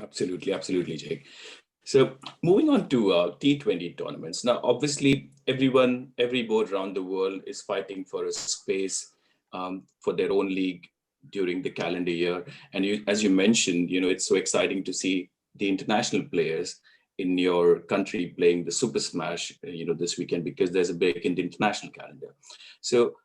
Absolutely, absolutely, Jake. So moving on to T20 tournaments. Now, obviously, every board around the world is fighting for a space for their own league during the calendar year. And as you mentioned, it's so exciting to see the international players in your country playing the Super Smash, this weekend because there's a break in the international calendar. So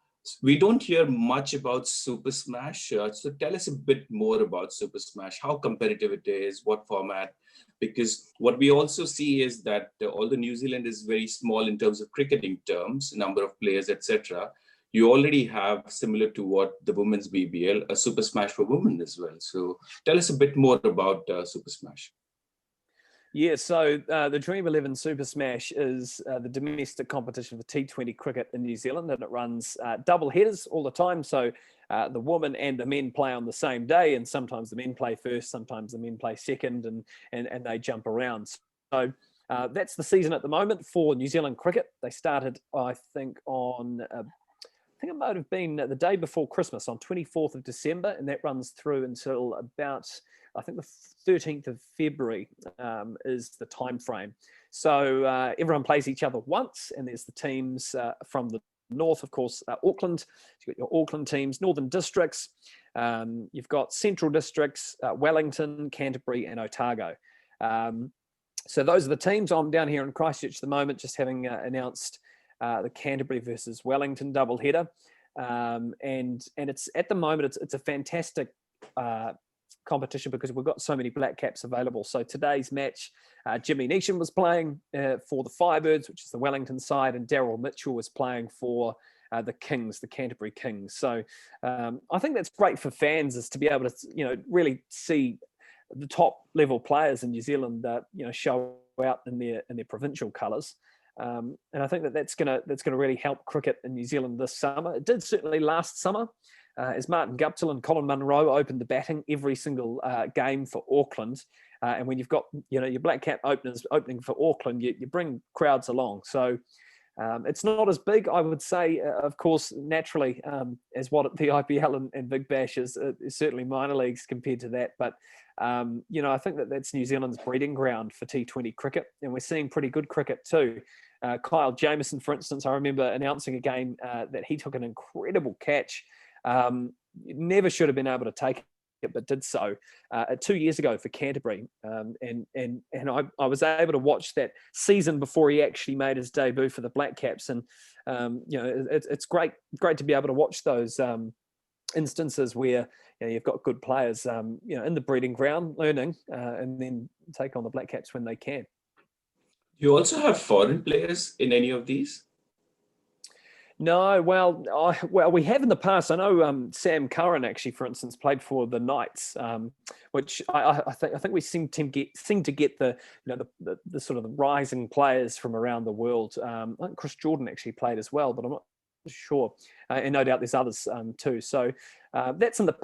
we don't hear much about Super Smash. So tell us a bit more about Super Smash, how competitive it is, what format, because what we also see is that although New Zealand is very small in terms of cricketing terms, number of players, etc., you already have, similar to what the women's BBL, a Super Smash for women as well. So tell us a bit more about Super Smash. Yeah, so the Dream 11 Super Smash is the domestic competition for T20 cricket in New Zealand, and it runs double headers all the time. So the women and the men play on the same day, and sometimes the men play first, sometimes the men play second, and they jump around. So that's the season at the moment for New Zealand cricket. They started, I think, I think it might have been the day before Christmas on 24th of December, and that runs through until about, I think, the 13th of February is the time frame. So everyone plays each other once, and there's the teams from the north, of course, Auckland. You've got your Auckland teams, Northern Districts. You've got Central Districts, Wellington, Canterbury, and Otago. So those are the teams. I'm down here in Christchurch at the moment, just having announced the Canterbury versus Wellington doubleheader, and it's at the moment it's a fantastic competition because we've got so many black caps available. So today's match, Jimmy Neesham was playing for the Firebirds, which is the Wellington side, and Daryl Mitchell was playing for the Kings, the Canterbury Kings. So I think that's great for fans, is to be able to really see the top level players in New Zealand show out in their provincial colours. And I think that's gonna really help cricket in New Zealand this summer. It did certainly last summer, as Martin Guptill and Colin Munro opened the batting every single game for Auckland. And when you've got your black cap openers opening for Auckland, you bring crowds along. So it's not as big, I would say, of course, naturally, as what the IPL and Big Bash is certainly minor leagues compared to that. But I think that's New Zealand's breeding ground for T20 cricket, and we're seeing pretty good cricket too. Kyle Jamieson, for instance, I remember announcing a game that he took an incredible catch. Never should have been able to take it, but did so 2 years ago for Canterbury. And I was able to watch that season before he actually made his debut for the Black Caps. And, it's great to be able to watch those instances where you've got good players, in the breeding ground learning, and then take on the Black Caps when they can. You also have foreign players in any of these? No, well, we have in the past. I know Sam Curran actually, for instance, played for the Knights, which I think we seem to get the sort of the rising players from around the world. I think Chris Jordan actually played as well, but I'm not sure, and no doubt there's others too. So that's in the